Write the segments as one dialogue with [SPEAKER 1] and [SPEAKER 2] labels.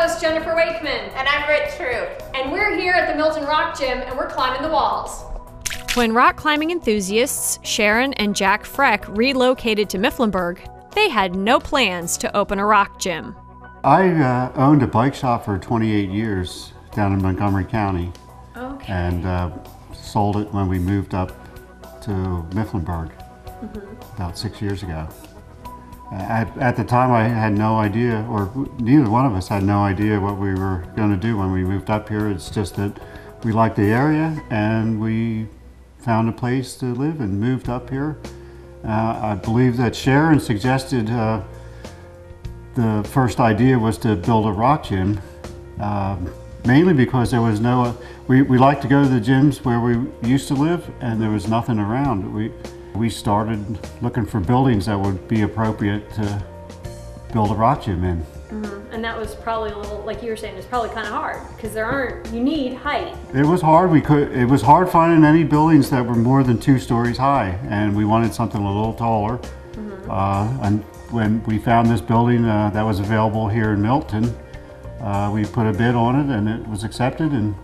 [SPEAKER 1] host, Jennifer Wakeman.
[SPEAKER 2] And I'm Britt Swartzlander.
[SPEAKER 1] And we're here at the Milton Rock Gym, and we're climbing the walls. When rock climbing enthusiasts Sharon and Jack Freck relocated to Mifflinburg, they had no plans to open a rock gym.
[SPEAKER 3] I owned a bike shop for 28 years down in Montgomery County.
[SPEAKER 1] Okay.
[SPEAKER 3] And sold it when we moved up to Mifflinburg about 6 years ago. At the time, I had no idea, or neither one of us had no idea what we were going to do when we moved up here. It's just that we liked the area and we found a place to live and moved up here. I believe that Sharon suggested the first idea was to build a rock gym, mainly because there was no, we like to go to the gyms where we used to live and there was nothing around. We started looking for buildings that would be appropriate to build a rock gym in.
[SPEAKER 1] And that was probably a little, like you were saying, it's probably kind of hard because you need height.
[SPEAKER 3] It was hard. It was hard finding any buildings that were more than 2 stories high, and we wanted something a little taller. And when we found this building that was available here in Milton, we put a bid on it and it was accepted, and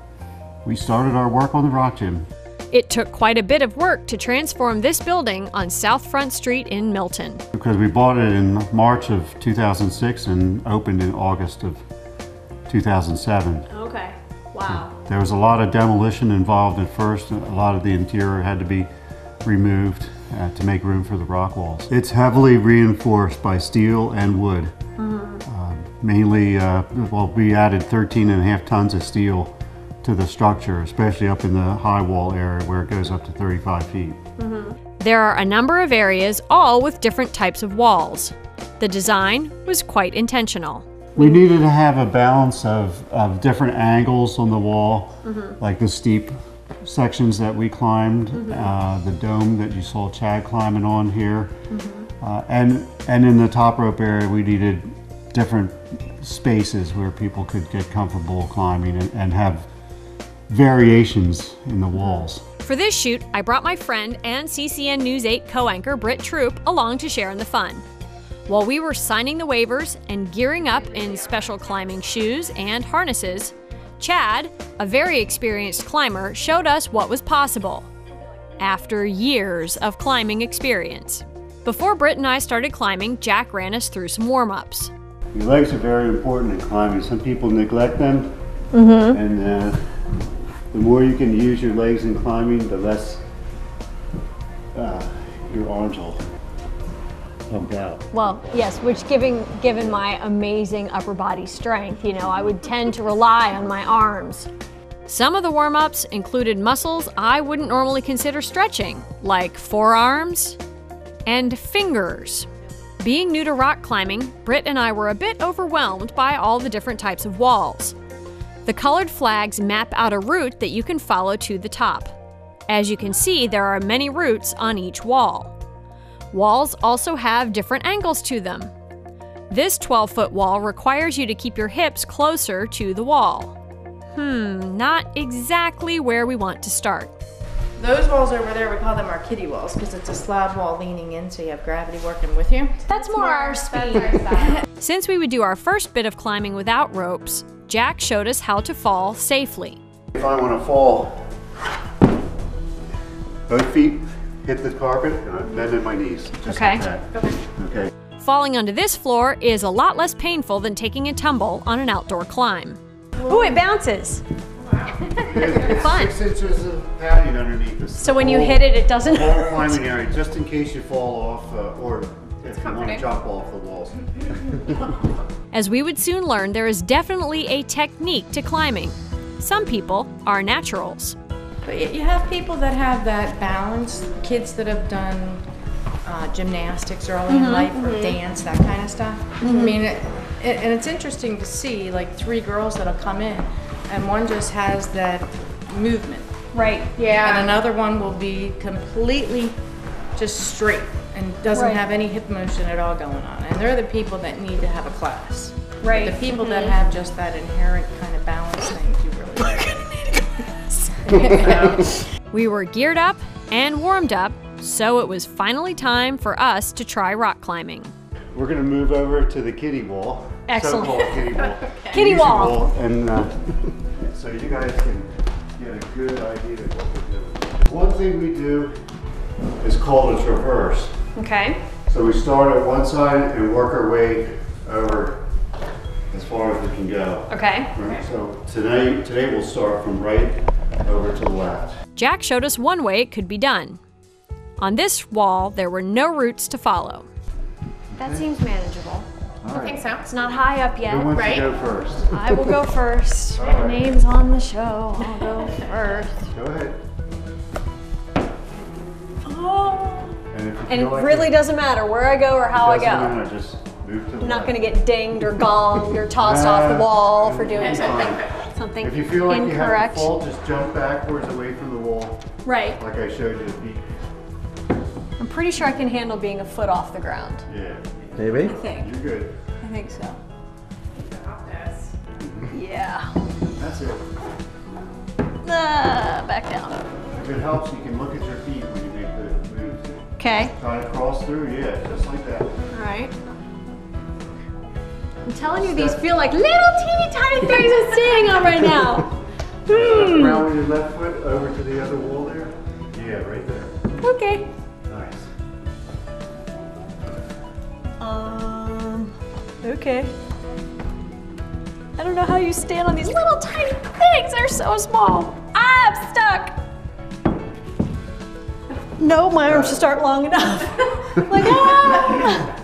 [SPEAKER 3] we started our work on the rock gym.
[SPEAKER 1] It took quite a bit of work to transform this building on South Front Street in Milton.
[SPEAKER 3] Because we bought it in March of 2006 and opened in August of 2007.
[SPEAKER 1] Okay, wow.
[SPEAKER 3] There was a lot of demolition involved at first. A lot of the interior had to be removed to make room for the rock walls. It's heavily reinforced by steel and wood. Mainly, well, we added 13.5 tons of steel to the structure, especially up in the high wall area where it goes up to 35 feet.
[SPEAKER 1] There are a number of areas, all with different types of walls. The design was quite intentional.
[SPEAKER 3] We needed to have a balance of different angles on the wall, like the steep sections that we climbed, the dome that you saw Chad climbing on here, and in the top rope area we needed different spaces where people could get comfortable climbing and have variations in the walls.
[SPEAKER 1] For this shoot, I brought my friend and CCN News 8 co-anchor Britt Swartzlander along to share in the fun. While we were signing the waivers and gearing up in special climbing shoes and harnesses, Chad, a very experienced climber, showed us what was possible after years of climbing experience. Before Britt and I started climbing, Jack ran us through some warm-ups.
[SPEAKER 3] Your legs are very important in climbing. Some people neglect them, and the more you can use your legs in climbing, the less your arms will pump out.
[SPEAKER 1] Well, yes, which given my amazing upper body strength, I would tend to rely on my arms. Some of the warm-ups included muscles I wouldn't normally consider stretching, like forearms and fingers. Being new to rock climbing, Britt and I were a bit overwhelmed by all the different types of walls. The colored flags map out a route that you can follow to the top. As you can see, there are many routes on each wall. Walls also have different angles to them. This 12-foot wall requires you to keep your hips closer to the wall. Not exactly where we want to start.
[SPEAKER 2] Those walls over there, we call them our kiddie walls because it's a slab wall leaning in, so you have gravity working with you.
[SPEAKER 1] That's more our speed. Since we would do our first bit of climbing without ropes, Jack showed us how to fall safely.
[SPEAKER 3] If I want to fall, both feet hit the carpet and I bend in my knees. Just like that. Okay.
[SPEAKER 1] Falling onto this floor is a lot less painful than taking a tumble on an outdoor climb.
[SPEAKER 4] Ooh, it bounces.
[SPEAKER 3] It's
[SPEAKER 1] Fun.
[SPEAKER 3] 6 inches of padding underneath us.
[SPEAKER 4] So when you hit it, it doesn't
[SPEAKER 3] whole
[SPEAKER 4] hurt.
[SPEAKER 3] climbing area, just in case you fall off or if you want to jump off the walls.
[SPEAKER 1] As we would soon learn, there is definitely a technique to climbing. Some people are naturals.
[SPEAKER 2] But you have people that have that balance, kids that have done gymnastics early in life or dance, that kind of stuff. I mean, and it's interesting to see like 3 girls that'll come in and one just has that movement.
[SPEAKER 4] Right, yeah.
[SPEAKER 2] And another one will be completely just straight and doesn't have any hip motion at all going on. And they're the people that need to have a class.
[SPEAKER 4] Right.
[SPEAKER 2] But the people that have just that inherent kind of balance thing, you really need a class.
[SPEAKER 1] We were geared up and warmed up, so it was finally time for us to try rock climbing.
[SPEAKER 3] We're going to move over to the kiddie wall.
[SPEAKER 1] Excellent.
[SPEAKER 3] So-called kiddie wall.
[SPEAKER 1] Kiddie
[SPEAKER 3] Easy
[SPEAKER 1] wall.
[SPEAKER 3] And so you guys can get a good idea of what we're doing. One thing we do is called a traverse.
[SPEAKER 1] Okay.
[SPEAKER 3] So we start at one side and work our way over as far as we can go.
[SPEAKER 1] Okay.
[SPEAKER 3] Right? So today we'll start from right over to the left.
[SPEAKER 1] Jack showed us one way it could be done. On this wall, there were no routes to follow. That seems manageable.
[SPEAKER 3] All
[SPEAKER 2] I think so.
[SPEAKER 1] It's not high up yet.
[SPEAKER 3] Who wants
[SPEAKER 2] right?
[SPEAKER 3] to go first?
[SPEAKER 1] I will go first.
[SPEAKER 3] All
[SPEAKER 1] My
[SPEAKER 3] right.
[SPEAKER 1] name's on the show. I'll go first.
[SPEAKER 3] Go ahead.
[SPEAKER 1] Oh.
[SPEAKER 3] And, if you
[SPEAKER 1] And
[SPEAKER 3] feel
[SPEAKER 1] it
[SPEAKER 3] like
[SPEAKER 1] really doesn't matter where I go or how I
[SPEAKER 3] doesn't
[SPEAKER 1] go.
[SPEAKER 3] matter, just move to the
[SPEAKER 1] I'm not
[SPEAKER 3] left.
[SPEAKER 1] going to get dinged or gonged or tossed off the wall for doing
[SPEAKER 3] It's
[SPEAKER 1] something,
[SPEAKER 3] fine.
[SPEAKER 1] something
[SPEAKER 3] If you feel like
[SPEAKER 1] incorrect.
[SPEAKER 3] you have to fall, just jump backwards away from the wall,
[SPEAKER 1] Right.
[SPEAKER 3] like I showed you.
[SPEAKER 1] I'm pretty sure I can handle being a foot off the ground.
[SPEAKER 3] Yeah,
[SPEAKER 1] I
[SPEAKER 5] Maybe?
[SPEAKER 1] think.
[SPEAKER 3] you're good.
[SPEAKER 1] I think so. Yeah.
[SPEAKER 3] That's it.
[SPEAKER 1] Back down.
[SPEAKER 3] If it helps, you can look at your feet when you make the move.
[SPEAKER 1] Okay.
[SPEAKER 3] Try to cross through, yeah, just like that.
[SPEAKER 1] All right. I'm telling you, these feel like little teeny tiny things I'm standing on right now.
[SPEAKER 3] Around with your left foot over to the other wall there. Yeah, right there.
[SPEAKER 1] Okay.
[SPEAKER 3] Nice.
[SPEAKER 1] Okay. I don't know how you stand on these little tiny things. They're so small. I'm stuck. No, my arms just aren't long enough. Like, ah!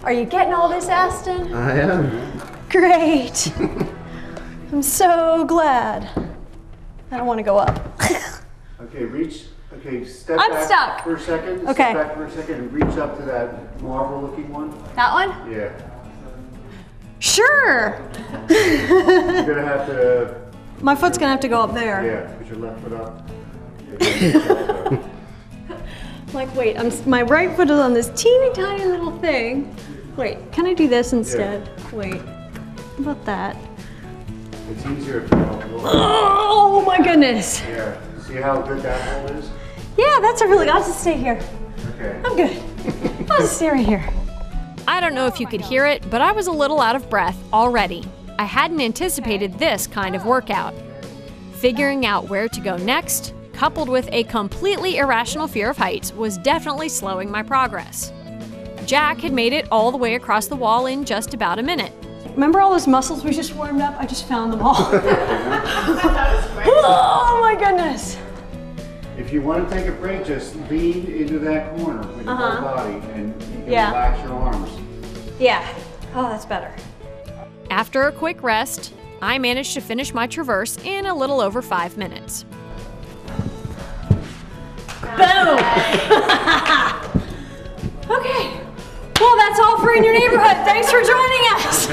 [SPEAKER 1] Are you getting all this, Aston?
[SPEAKER 5] I am.
[SPEAKER 1] Great. I'm so glad. I don't want to go up.
[SPEAKER 3] Okay, reach. Okay, step
[SPEAKER 1] I'm
[SPEAKER 3] back
[SPEAKER 1] stuck.
[SPEAKER 3] for a second.
[SPEAKER 1] Okay.
[SPEAKER 3] Step back for a second and reach up to that marble-looking one.
[SPEAKER 1] That one?
[SPEAKER 3] Yeah.
[SPEAKER 1] Sure.
[SPEAKER 3] You're gonna have to.
[SPEAKER 1] My foot's gonna have to go up there.
[SPEAKER 3] Yeah, put your left foot up.
[SPEAKER 1] Like, wait, my right foot is on this teeny tiny little thing. Wait, can I do this instead? Wait, how about that?
[SPEAKER 3] It's easier if you don't look.
[SPEAKER 1] Oh my goodness.
[SPEAKER 3] Yeah. See how good that hole is?
[SPEAKER 1] Yeah, that's a really, I'll just stay here.
[SPEAKER 3] Okay.
[SPEAKER 1] I'm good. I'll just stay right here. I don't know if you could hear it, but I was a little out of breath already. I hadn't anticipated this kind of workout. Figuring out where to go next, coupled with a completely irrational fear of heights, was definitely slowing my progress. Jack had made it all the way across the wall in just about a minute. Remember all those muscles we just warmed up? I just found them all. Oh my goodness.
[SPEAKER 3] If you want to take a break, just lean into that corner with your whole body and you can
[SPEAKER 1] Yeah.
[SPEAKER 3] relax your arms.
[SPEAKER 1] Yeah. Oh, that's better. After a quick rest, I managed to finish my traverse in a little over 5 minutes. Boom! Okay. Well, that's all for In Your Neighborhood. Thanks for joining us.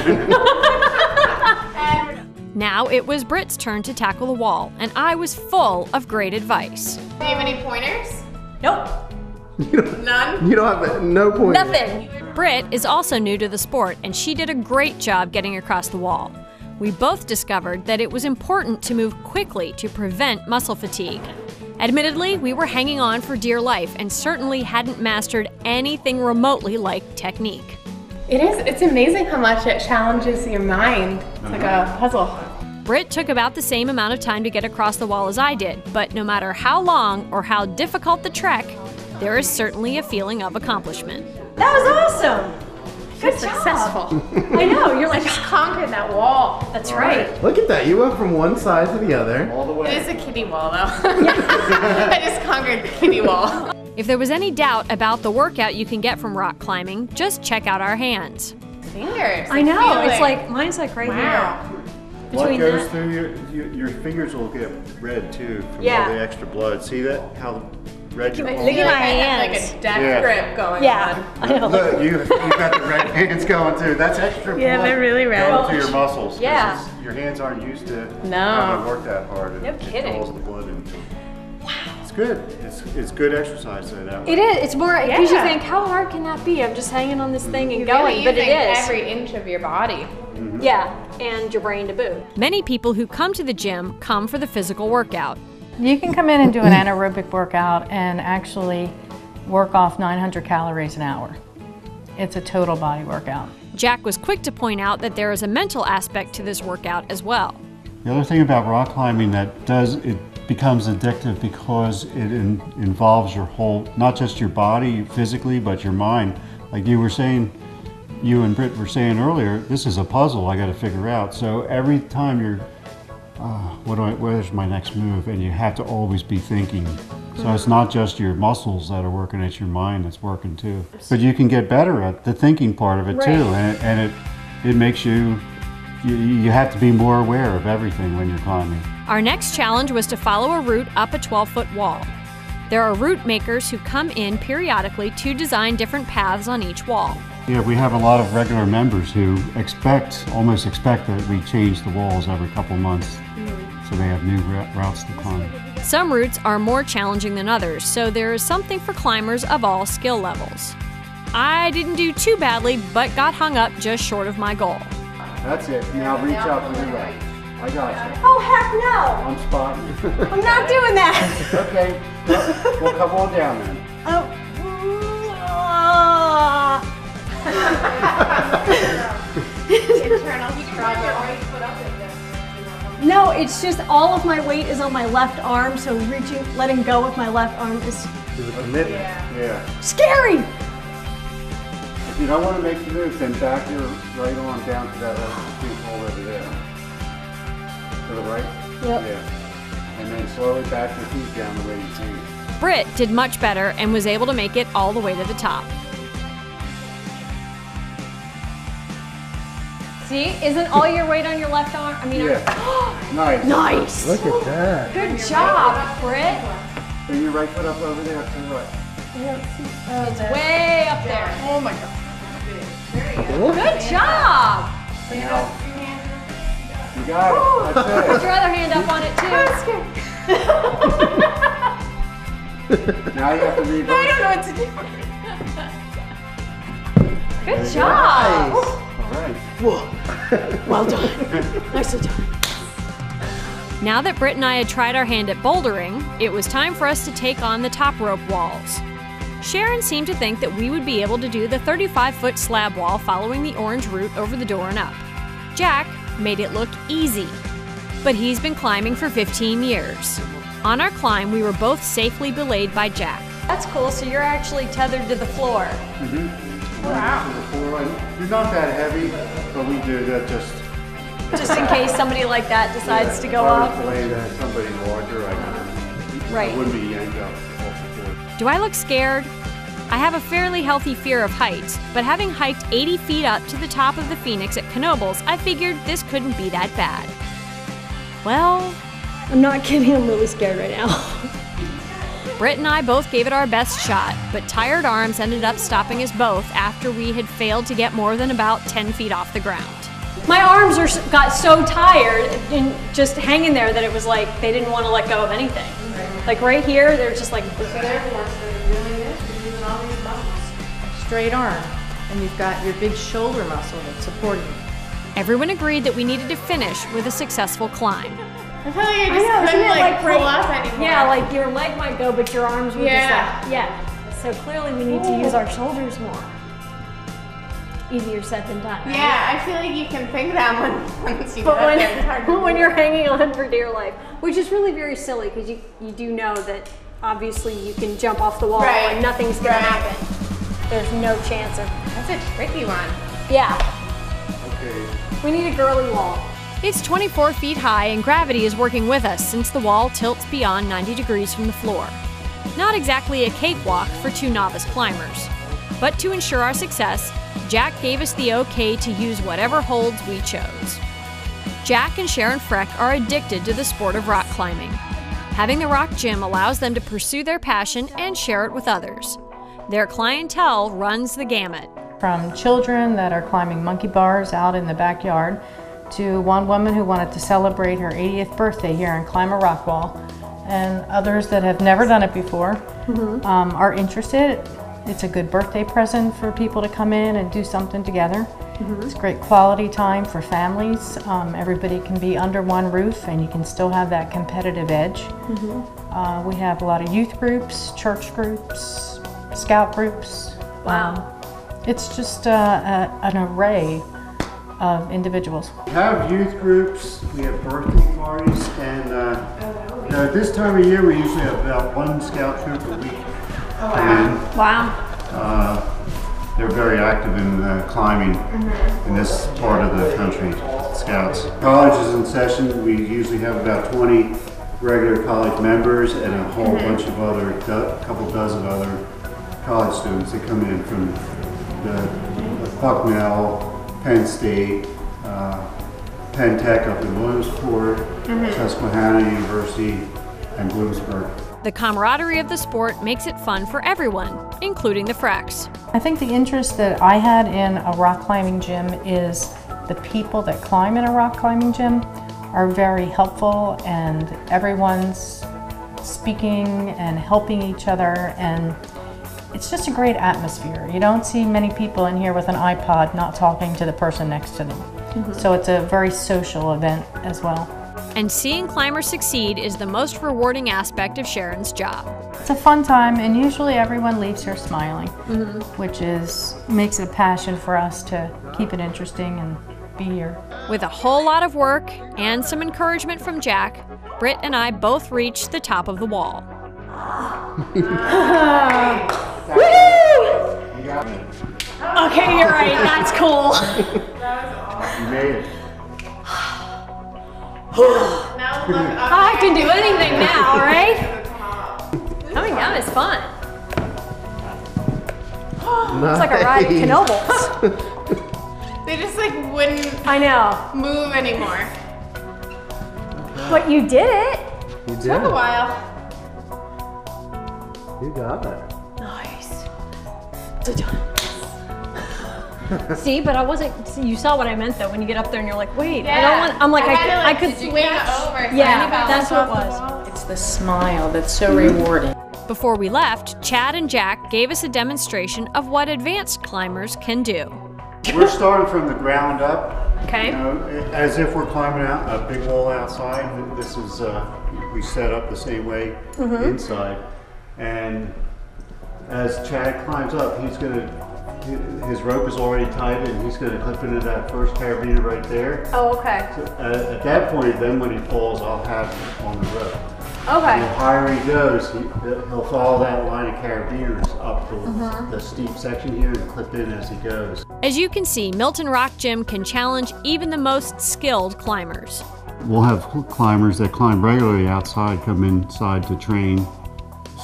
[SPEAKER 1] Now it was Britt's turn to tackle the wall, and I was full of great advice.
[SPEAKER 2] Do you have any pointers?
[SPEAKER 1] Nope.
[SPEAKER 2] None?
[SPEAKER 5] You don't have no point.
[SPEAKER 1] Nothing. Britt is also new to the sport, and she did a great job getting across the wall. We both discovered that it was important to move quickly to prevent muscle fatigue. Admittedly, we were hanging on for dear life and certainly hadn't mastered anything remotely like technique.
[SPEAKER 6] It is. It's amazing how much it challenges your mind. It's like a puzzle.
[SPEAKER 1] Britt took about the same amount of time to get across the wall as I did, but no matter how long or how difficult the trek, there is certainly a feeling of accomplishment.
[SPEAKER 4] That was awesome.
[SPEAKER 6] Good successful.
[SPEAKER 4] I know. You're like,
[SPEAKER 6] Just conquered that wall.
[SPEAKER 4] that's right.
[SPEAKER 5] Look at that. You went from one side to the other.
[SPEAKER 3] All the
[SPEAKER 6] It
[SPEAKER 3] way.
[SPEAKER 6] is a kiddie wall, though. I just conquered the kiddie wall.
[SPEAKER 1] If there was any doubt about the workout you can get from rock climbing, just check out our hands.
[SPEAKER 6] Fingers.
[SPEAKER 4] I know.
[SPEAKER 6] feel
[SPEAKER 4] It's
[SPEAKER 6] it.
[SPEAKER 4] like, mine's like right
[SPEAKER 6] Wow.
[SPEAKER 3] Blood
[SPEAKER 4] Between
[SPEAKER 3] goes
[SPEAKER 4] that-
[SPEAKER 3] through your fingers will get red too from
[SPEAKER 4] Yeah.
[SPEAKER 3] all the extra blood. See that? How red your
[SPEAKER 6] I
[SPEAKER 3] palms
[SPEAKER 6] feel
[SPEAKER 4] at
[SPEAKER 6] like
[SPEAKER 4] my
[SPEAKER 6] I have
[SPEAKER 4] hands.
[SPEAKER 6] like a death
[SPEAKER 3] Yeah.
[SPEAKER 6] grip going
[SPEAKER 4] Yeah.
[SPEAKER 6] on.
[SPEAKER 4] I know.
[SPEAKER 3] Look, you've got the red hands going too. That's extra blood.
[SPEAKER 6] Yeah, they're really red.
[SPEAKER 3] Going to your muscles. 'cause
[SPEAKER 1] Yeah.
[SPEAKER 3] your hands aren't used to
[SPEAKER 6] No.
[SPEAKER 3] having to work that hard.
[SPEAKER 1] No
[SPEAKER 3] It
[SPEAKER 1] kidding.
[SPEAKER 3] draws the blood into them. Wow. It's good. It's good exercise though, that way.
[SPEAKER 1] It is. It's more because you
[SPEAKER 6] Yeah.
[SPEAKER 1] think, how hard can that be? I'm just hanging on this thing and
[SPEAKER 6] You're
[SPEAKER 1] going,
[SPEAKER 6] really
[SPEAKER 1] but it
[SPEAKER 6] using
[SPEAKER 1] is.
[SPEAKER 6] every inch of your body.
[SPEAKER 1] Yeah, and your brain to boot. Many people who come to the gym come for the physical workout.
[SPEAKER 2] You can come in and do an anaerobic workout and actually work off 900 calories an hour. It's a total body workout.
[SPEAKER 1] Jack was quick to point out that there is a mental aspect to this workout as well.
[SPEAKER 3] The other thing about rock climbing it becomes addictive because it involves your whole, not just your body physically, but your mind. Like you were saying, you and Britt were saying earlier, this is a puzzle I got to figure out. So every time you're, where's my next move? And you have to always be thinking. So it's not just your muscles that are working, it's your mind that's working too. But you can get better at the thinking part of it too, and it makes you have to be more aware of everything when you're climbing.
[SPEAKER 1] Our next challenge was to follow a route up a 12-foot wall. There are route makers who come in periodically to design different paths on each wall.
[SPEAKER 3] Yeah, we have a lot of regular members who almost expect that we change the walls every couple months, so they have new routes to climb.
[SPEAKER 1] Some routes are more challenging than others, so there is something for climbers of all skill levels. I didn't do too badly, but got hung up just short of my goal.
[SPEAKER 3] That's it. Now reach out to the right. I got you.
[SPEAKER 4] Oh, heck no.
[SPEAKER 3] I'm spotting you.
[SPEAKER 4] I'm not doing that.
[SPEAKER 3] Okay, well come on down then.
[SPEAKER 4] No, it's just all of my weight is on my left arm, so letting go with my left arm is
[SPEAKER 3] Commitment. Yeah.
[SPEAKER 4] scary.
[SPEAKER 3] If you don't want to make the move, then back your right arm down to that big hole over there. To the right?
[SPEAKER 4] Yep.
[SPEAKER 3] Yeah. And then slowly back your feet down the way you see.
[SPEAKER 1] Britt did much better and was able to make it all the way to the top.
[SPEAKER 4] See, isn't all your weight on your left arm? I mean,
[SPEAKER 3] Yeah. Nice.
[SPEAKER 4] nice.
[SPEAKER 5] Look at that.
[SPEAKER 4] Good job, Britt.
[SPEAKER 3] Bring your right foot up over there to the right.
[SPEAKER 4] It's way up there.
[SPEAKER 2] Oh my God.
[SPEAKER 4] Good job.
[SPEAKER 3] Now, you got it.
[SPEAKER 4] Put
[SPEAKER 3] That's
[SPEAKER 4] your other hand up on it too.
[SPEAKER 3] Now you have to reverse.
[SPEAKER 2] I don't know what to do.
[SPEAKER 4] Good job.
[SPEAKER 3] All right.
[SPEAKER 4] Well done. Nicely done.
[SPEAKER 1] Now that Britt and I had tried our hand at bouldering, it was time for us to take on the top rope walls. Sharon seemed to think that we would be able to do the 35-foot slab wall following the orange route over the door and up. Jack made it look easy, but he's been climbing for 15 years. On our climb, we were both safely belayed by Jack.
[SPEAKER 4] That's cool. So you're actually tethered to the floor.
[SPEAKER 3] Wow. You're not that heavy, but we do that just
[SPEAKER 4] In case somebody like that decides to go up.
[SPEAKER 3] Somebody larger, I wouldn't be yanked up off the floor.
[SPEAKER 1] Do I look scared? I have a fairly healthy fear of heights, but having hiked 80 feet up to the top of the Phoenix at Knoebels, I figured this couldn't be that bad. Well,
[SPEAKER 4] I'm not kidding. I'm really scared right now.
[SPEAKER 1] Britt and I both gave it our best shot, but tired arms ended up stopping us both after we had failed to get more than about 10 feet off the ground.
[SPEAKER 4] My arms got so tired and just hanging there that it was like they didn't want to let go of anything. Like right here, they're just like.
[SPEAKER 2] Straight arm, and you've got your big shoulder muscle that's supporting you.
[SPEAKER 1] Everyone agreed that we needed to finish with a successful climb.
[SPEAKER 6] I feel like I just couldn't like pull up anymore.
[SPEAKER 4] Yeah, like your leg might go, but your arms were
[SPEAKER 6] Yeah.
[SPEAKER 4] just like, yeah. So clearly we need to use our shoulders more. Easier said than done, right?
[SPEAKER 6] Yeah, I feel like you can think that once you
[SPEAKER 4] But
[SPEAKER 6] get there, it's hard to
[SPEAKER 4] when
[SPEAKER 6] do.
[SPEAKER 4] you're hanging on for dear life, which is really very silly because you do know that obviously you can jump off the wall
[SPEAKER 6] Right.
[SPEAKER 4] and nothing's gonna
[SPEAKER 6] Right.
[SPEAKER 4] happen. There's no chance of.
[SPEAKER 6] That's a tricky one.
[SPEAKER 4] Yeah,
[SPEAKER 3] Okay.
[SPEAKER 4] we need a girly wall.
[SPEAKER 1] It's 24 feet high and gravity is working with us since the wall tilts beyond 90 degrees from the floor. Not exactly a cakewalk for two novice climbers. But to ensure our success, Jack gave us the okay to use whatever holds we chose. Jack and Sharon Freck are addicted to the sport of rock climbing. Having the rock gym allows them to pursue their passion and share it with others. Their clientele runs the gamut.
[SPEAKER 2] From children that are climbing monkey bars out in the backyard to one woman who wanted to celebrate her 80th birthday here and climb a rock wall, and others that have never done it before are interested. It's a good birthday present for people to come in and do something together. It's great quality time for families. Everybody can be under one roof and you can still have that competitive edge. We have a lot of youth groups, church groups, scout groups.
[SPEAKER 4] Wow.
[SPEAKER 2] It's just an array of individuals.
[SPEAKER 3] We have youth groups, we have birthday parties, and you know, this time of year we usually have about one scout troop a week come in.
[SPEAKER 4] Wow.
[SPEAKER 3] They're very active in climbing in this part of the country, Scouts. College is in session. We usually have about 20 regular college members and a whole bunch of other, couple dozen other college students that come in from the Bucknell, Penn State, Penn Tech up in Williamsport, Susquehanna University, and Bloomsburg.
[SPEAKER 1] The camaraderie of the sport makes it fun for everyone, including the Fracks.
[SPEAKER 2] I think the interest that I had in a rock climbing gym is the people that climb in a rock climbing gym are very helpful, and everyone's speaking and helping each other, and it's just a great atmosphere. You don't see many people in here with an iPod not talking to the person next to them. So it's a very social event as well.
[SPEAKER 1] And seeing climbers succeed is the most rewarding aspect of Sharon's job.
[SPEAKER 2] It's a fun time, and usually everyone leaves here smiling, which makes it a passion for us to keep it interesting and be here.
[SPEAKER 1] With a whole lot of work and some encouragement from Jack, Britt and I both reached the top of the wall.
[SPEAKER 4] Okay, you're right. That's cool.
[SPEAKER 3] You made it.
[SPEAKER 4] I can do anything now, right? Coming down is fun. It's like a ride at Knoebels.
[SPEAKER 6] They just like wouldn't
[SPEAKER 4] I know.
[SPEAKER 6] move anymore.
[SPEAKER 4] But you did it.
[SPEAKER 5] You did.
[SPEAKER 6] Took a while.
[SPEAKER 5] You got it.
[SPEAKER 4] Nice. See, but I wasn't. You saw what I meant though. When you get up there and you're like, wait, I don't want. I'm like, I could
[SPEAKER 6] swing over.
[SPEAKER 4] Yeah, that's what it was.
[SPEAKER 2] It's the smile that's so rewarding.
[SPEAKER 1] Before we left, Chad and Jack gave us a demonstration of what advanced climbers can do.
[SPEAKER 3] We're starting from the ground up.
[SPEAKER 4] Okay.
[SPEAKER 3] You know, as if we're climbing out a big wall outside. This is we set up the same way inside, and as Chad climbs up, he's gonna. His rope is already tied and he's going to clip into that first carabiner right there.
[SPEAKER 4] Oh, okay.
[SPEAKER 3] So, at that point, then when he falls, I'll have him on the rope.
[SPEAKER 4] Okay.
[SPEAKER 3] And the higher he goes, he'll follow that line of carabiners up the steep section here and clip in as he goes.
[SPEAKER 1] As you can see, Milton Rock Gym can challenge even the most skilled climbers.
[SPEAKER 3] We'll have climbers that climb regularly outside come inside to train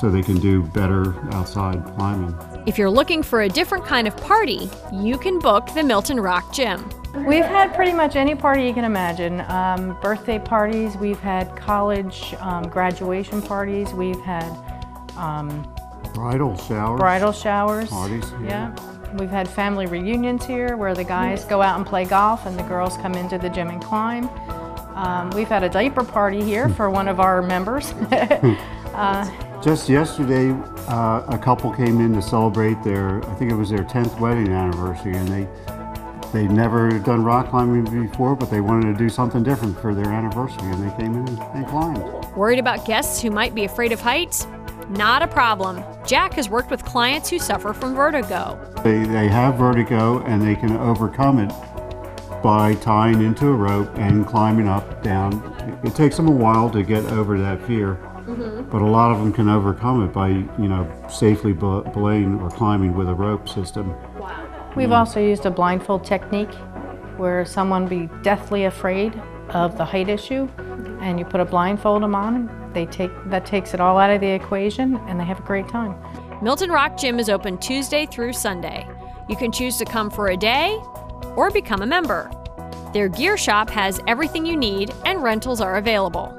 [SPEAKER 3] so they can do better outside climbing.
[SPEAKER 1] If you're looking for a different kind of party, you can book the Milton Rock Gym.
[SPEAKER 2] We've had pretty much any party you can imagine. Birthday parties, we've had college graduation parties, we've had
[SPEAKER 3] Bridal showers.
[SPEAKER 2] Parties.
[SPEAKER 3] Yeah.
[SPEAKER 2] We've had family reunions here where the guys go out and play golf and the girls come into the gym and climb. We've had a diaper party here for one of our members.
[SPEAKER 3] Just yesterday, a couple came in to celebrate I think it was their 10th wedding anniversary, and they'd never done rock climbing before, but they wanted to do something different for their anniversary, and they came in and climbed.
[SPEAKER 1] Worried about guests who might be afraid of heights? Not a problem. Jack has worked with clients who suffer from vertigo.
[SPEAKER 3] They have vertigo, and they can overcome it by tying into a rope and climbing up, down. It takes them a while to get over that fear. But a lot of them can overcome it by, safely belaying or climbing with a rope system.
[SPEAKER 2] We've also used a blindfold technique where someone be deathly afraid of the height issue, and you put a blindfold on them. That takes it all out of the equation, and they have a great time.
[SPEAKER 1] Milton Rock Gym is open Tuesday through Sunday. You can choose to come for a day or become a member. Their gear shop has everything you need, and rentals are available.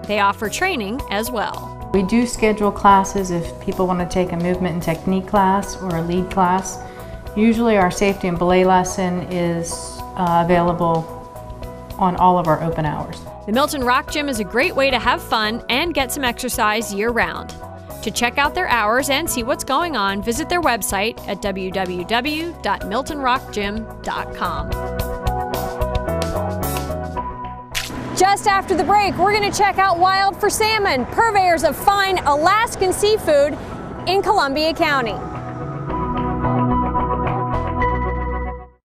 [SPEAKER 1] They offer training as well.
[SPEAKER 2] We do schedule classes if people want to take a movement and technique class or a lead class. Usually our safety and belay lesson is available on all of our open hours.
[SPEAKER 1] The Milton Rock Gym is a great way to have fun and get some exercise year-round. To check out their hours and see what's going on, visit their website at www.miltonrockgym.com.
[SPEAKER 4] Just after the break, we're going to check out Wild for Salmon, purveyors of fine Alaskan seafood in Columbia County.